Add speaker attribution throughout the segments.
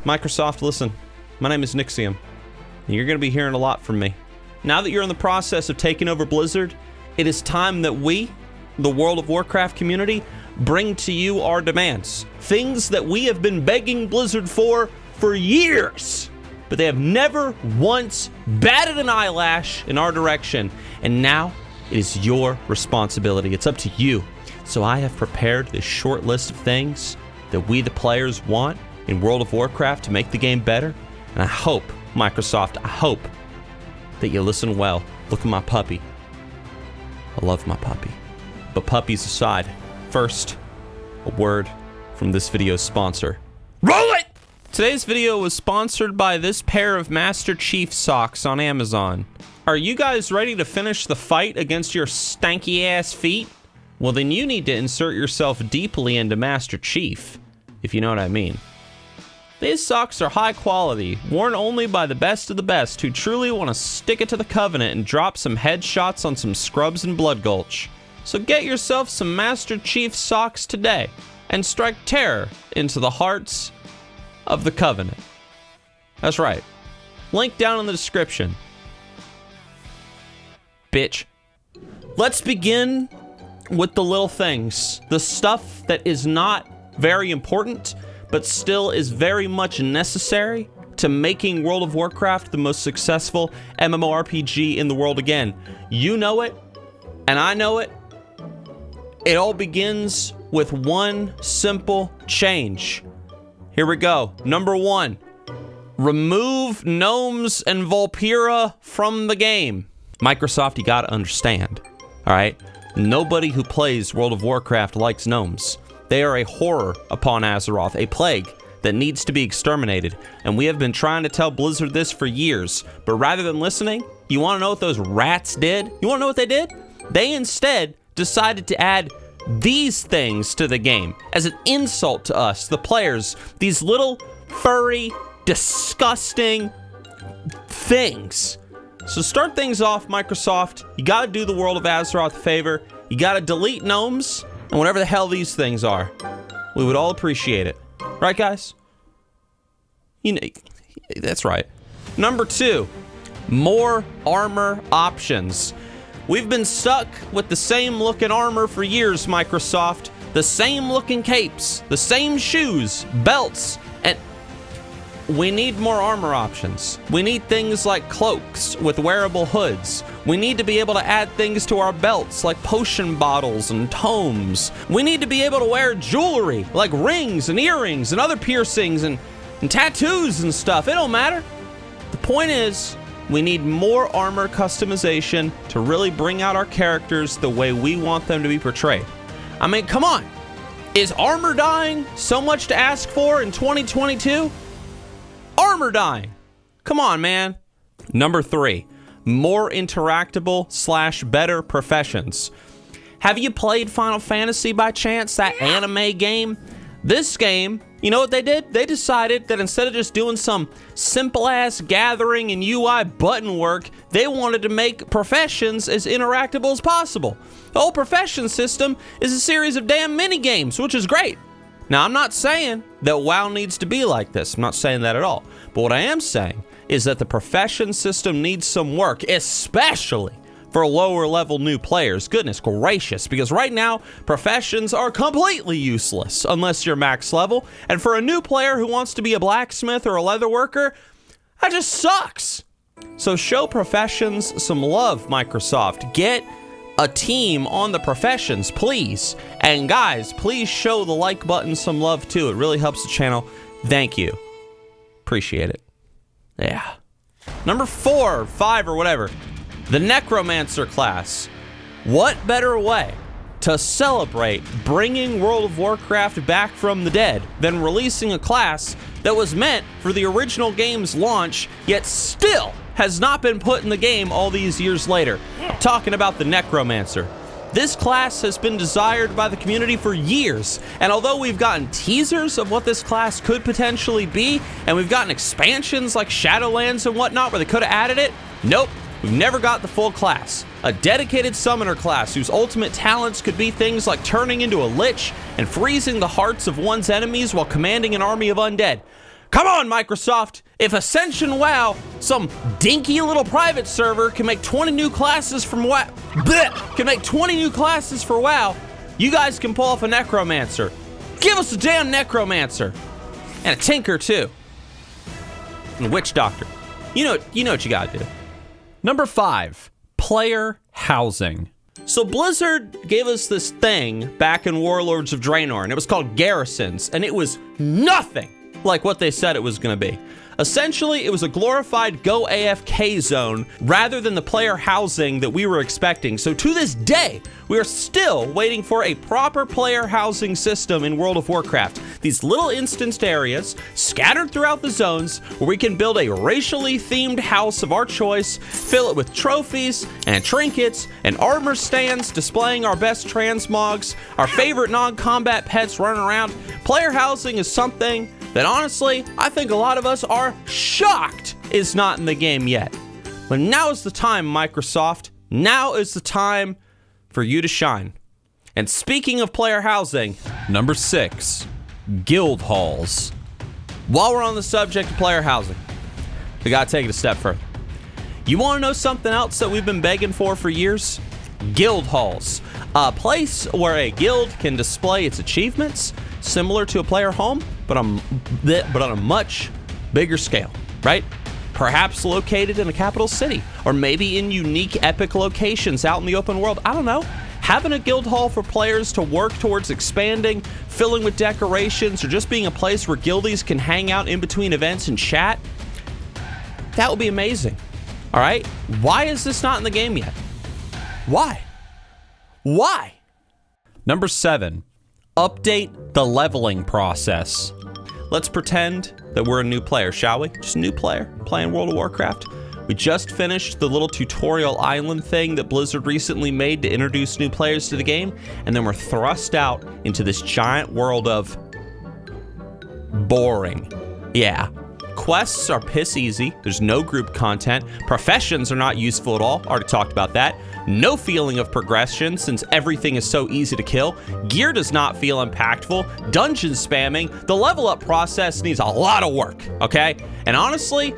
Speaker 1: Microsoft, listen. My name is Nixxiom, and you're going to be hearing a lot from me. Now that you're in the process of taking over Blizzard, it is time that we, the World of Warcraft community, bring to you our demands. Things that we have been begging Blizzard for years, but they have never once batted an eyelash in our direction. And now it is your responsibility. It's up to you. So I have prepared this short list of things that we, the players, want in World of Warcraft to make the game better. And I hope, Microsoft, I hope that you listen well. Look at my puppy. I love my puppy. But puppies aside, first, a word from this video's sponsor. Roll it! Today's video was sponsored by this pair of Master Chief socks on Amazon. Are you guys ready to finish the fight against your stanky ass feet? Well, then you need to insert yourself deeply into Master Chief, if you know what I mean. These socks are high quality, worn only by the best of the best who truly want to stick it to the Covenant and drop some headshots on some scrubs in Blood Gulch. So get yourself some Master Chief socks today and strike terror into the hearts of the Covenant. That's right. Link down in the description. Bitch. Let's begin with the little things. The stuff that is not very important, but still is very much necessary to making World of Warcraft the most successful MMORPG in the world again. You know it, and I know it. It all begins with one simple change. Here we go. Number 1, remove GNOMES and VULPERA from the game. Microsoft, you gotta understand, all right? Nobody who plays World of Warcraft likes GNOMES. They are a horror upon Azeroth, a plague that needs to be exterminated. And we have been trying to tell Blizzard this for years. But rather than listening, you want to know what those rats did? You want to know what they did? They instead decided to add these things to the game as an insult to us, the players. These little, furry, disgusting things. So start things off, Microsoft. You got to do the world of Azeroth a favor. You got to delete GNOMES and whatever the hell these things are. We would all appreciate it. Right, guys? You know, that's right. Number 2, more armor options. We've been stuck with the same looking armor for years, Microsoft. The same looking capes, the same shoes, belts, and we need more armor options. We need things like cloaks with wearable hoods. We need to be able to add things to our belts like potion bottles and tomes. We need to be able to wear jewelry like rings and earrings and other piercings and tattoos and stuff. It don't matter. The point is, we need more armor customization to really bring out our characters the way we want them to be portrayed. I mean, come on. Is armor dying so much to ask for in 2022? Armor dying. Come on, man. Number 3, more interactable / better professions. Have you played Final Fantasy by chance, that anime game? This game, you know what they did? They decided that instead of just doing some simple-ass gathering and UI button work, they wanted to make professions as interactable as possible. The whole profession system is a series of damn mini-games, which is great. Now, I'm not saying that WoW needs to be like this. I'm not saying that at all. But what I am saying is that the profession system needs some work, especially for lower level new players. Goodness gracious, because right now, professions are completely useless unless you're max level. And for a new player who wants to be a blacksmith or a leather worker, that just sucks. So show professions some love, Microsoft. Get a team on the professions, please. And guys, please show the like button some love too. It really helps the channel. Thank you. Appreciate it. Yeah. Number 4 or 5 or whatever. The Necromancer class. What better way to celebrate bringing World of Warcraft back from the dead than releasing a class that was meant for the original game's launch, yet still has not been put in the game all these years later? Talking about the Necromancer. This class has been desired by the community for years, and although we've gotten teasers of what this class could potentially be, and we've gotten expansions like Shadowlands and whatnot where they could have added it, nope, we've never got the full class. A dedicated summoner class whose ultimate talents could be things like turning into a lich and freezing the hearts of one's enemies while commanding an army of undead. Come on, Microsoft. If Ascension WoW, some dinky little private server, can make 20 new classes from WoW, can make 20 new classes for WoW, you guys can pull off a Necromancer. Give us a damn Necromancer. And a Tinker, too. And a Witch Doctor. You know what you gotta do.
Speaker 2: Number 5, player housing.
Speaker 1: So Blizzard gave us this thing back in Warlords of Draenor, and it was called Garrisons, and it was nothing like what they said it was going to be. Essentially, it was a glorified Go AFK zone rather than the player housing that we were expecting. So to this day, we are still waiting for a proper player housing system in World of Warcraft. These little instanced areas scattered throughout the zones where we can build a racially themed house of our choice, fill it with trophies and trinkets and armor stands displaying our best transmogs, our favorite non-combat pets running around. Player housing is something that honestly, I think a lot of us are shocked is not in the game yet. But now is the time, Microsoft. Now is the time for you to shine. And speaking of player housing,
Speaker 2: Number 6, guild halls.
Speaker 1: while we're on the subject of player housing, we gotta take it a step further. You wanna know something else that we've been begging for years? Guild halls. A place where a guild can display its achievements, similar to a player home, but on a much bigger scale, right? Perhaps located in a capital city, or maybe in unique epic locations out in the open world. I don't know. Having a guild hall for players to work towards expanding, filling with decorations, or just being a place where guildies can hang out in between events and chat, that would be amazing. All right? Why is this not in the game yet? Why? Why?
Speaker 2: Number 7, update the leveling process.
Speaker 1: Let's pretend that we're a new player, shall we? Just a new player playing World of Warcraft. We just finished the little tutorial island thing that Blizzard recently made to introduce new players to the game, and then we're thrust out into this giant world of boring. Yeah. Quests are piss easy. There's no group content. Professions are not useful at all. Already talked about that. No feeling of progression since everything is so easy to kill. Gear does not feel impactful. Dungeon spamming. The level up process needs a lot of work, okay? And honestly,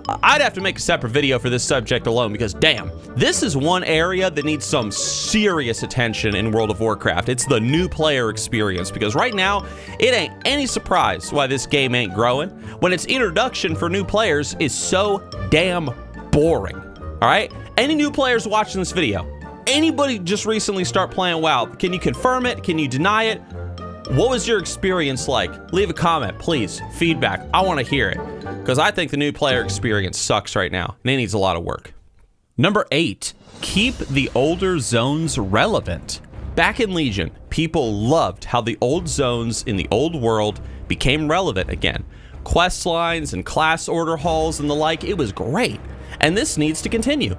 Speaker 1: I'd have to make a separate video for this subject alone because damn, this is one area that needs some serious attention in World of Warcraft. It's the new player experience because right now, it ain't any surprise why this game ain't growing when its introduction for new players is so damn boring, all right? Any new players watching this video, anybody just recently start playing WoW, can you confirm it? Can you deny it? What was your experience like? Leave a comment, please. Feedback. I want to hear it because I think the new player experience sucks right now and it needs a lot of work.
Speaker 2: Number 8, keep the older zones relevant.
Speaker 1: Back in Legion, people loved how the old zones in the old world became relevant again. Quest lines and class order halls and the like, it was great. And this needs to continue.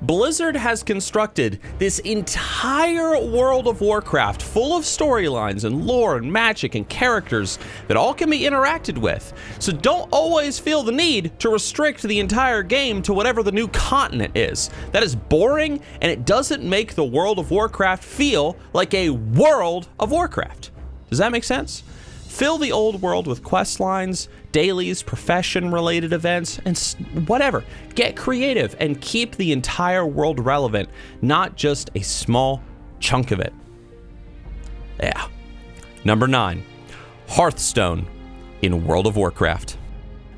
Speaker 1: Blizzard has constructed this entire World of Warcraft full of storylines and lore and magic and characters that all can be interacted with. So don't always feel the need to restrict the entire game to whatever the new continent is. That is boring and it doesn't make the World of Warcraft feel like a World of Warcraft. Does that make sense? Fill the old world with quest lines, dailies, profession-related events, and whatever. Get creative and keep the entire world relevant, not just a small chunk of it. Yeah. Number 9, Hearthstone in World of Warcraft.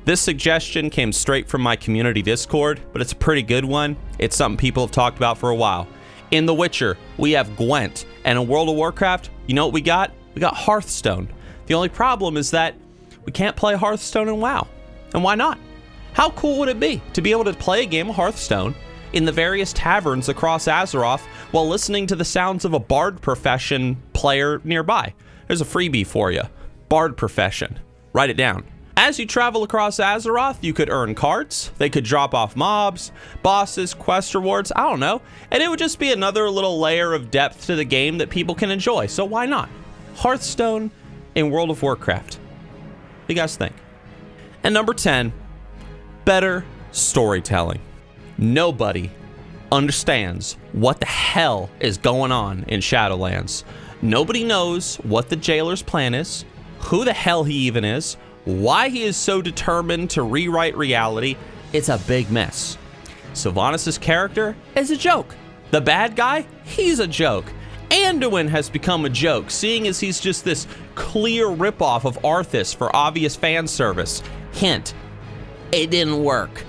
Speaker 1: This suggestion came straight from my community Discord, but it's a pretty good one. It's something people have talked about for a while. In The Witcher, we have Gwent, and in World of Warcraft, you know what we got? We got Hearthstone. The only problem is that we can't play Hearthstone in WoW. And why not? How cool would it be to be able to play a game of Hearthstone in the various taverns across Azeroth while listening to the sounds of a bard profession player nearby? There's a freebie for you. Bard profession. Write it down. As you travel across Azeroth, you could earn cards. They could drop off mobs, bosses, quest rewards, I don't know. And it would just be another little layer of depth to the game that people can enjoy. So why not? Hearthstone in World of Warcraft. What do you guys think? And number 10, better storytelling. Nobody understands what the hell is going on in Shadowlands. Nobody knows what the jailer's plan is, who the hell he even is, why he is so determined to rewrite reality, it's a big mess. Sylvanas' character is a joke. The bad guy, he's a joke. Anduin has become a joke, seeing as he's just this clear ripoff of Arthas for obvious fan service. Hint, it didn't work.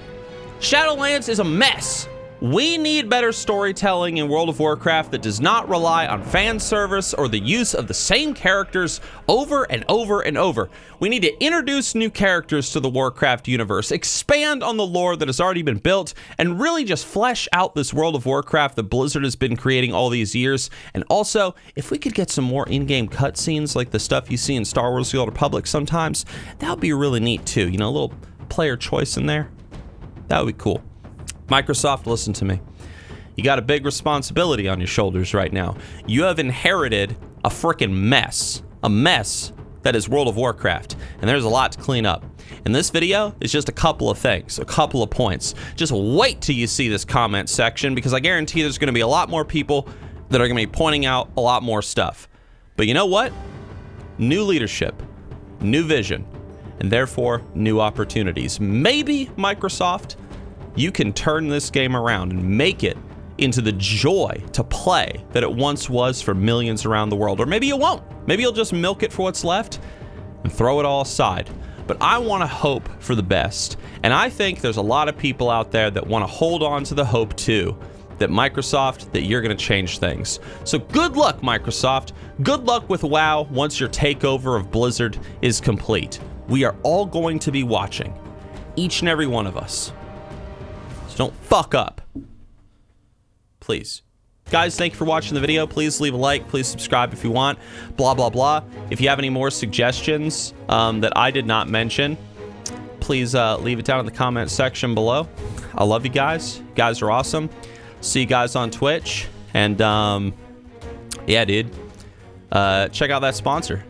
Speaker 1: Shadowlands is a mess. We need better storytelling in World of Warcraft that does not rely on fan service or the use of the same characters over and over and over. We need to introduce new characters to the Warcraft universe, expand on the lore that has already been built, and really just flesh out this World of Warcraft that Blizzard has been creating all these years. And also, if we could get some more in-game cutscenes like the stuff you see in Star Wars: The Old Republic sometimes, that would be really neat too. You know, a little player choice in there. That would be cool. Microsoft, listen to me. You got a big responsibility on your shoulders right now. You have inherited a frickin' mess. A mess that is World of Warcraft. And there's a lot to clean up. And this video is just a couple of things, a couple of points. Just wait till you see this comment section, because I guarantee there's going to be a lot more people that are going to be pointing out a lot more stuff. But you know what? New leadership, new vision, and therefore new opportunities. Maybe Microsoft, you can turn this game around and make it into the joy to play that it once was for millions around the world. Or maybe you won't. Maybe you'll just milk it for what's left and throw it all aside. But I want to hope for the best. And I think there's a lot of people out there that want to hold on to the hope too, that Microsoft, that you're going to change things. So good luck, Microsoft. Good luck with WoW once your takeover of Blizzard is complete. We are all going to be watching, each and every one of us. Don't fuck up. Please. Guys, thank you for watching the video. Please leave a like. Please subscribe if you want. Blah, blah, blah. If you have any more suggestions that I did not mention, please leave it down in the comment section below. I love you guys. You guys are awesome. See you guys on Twitch. And, yeah, dude. Check out that sponsor.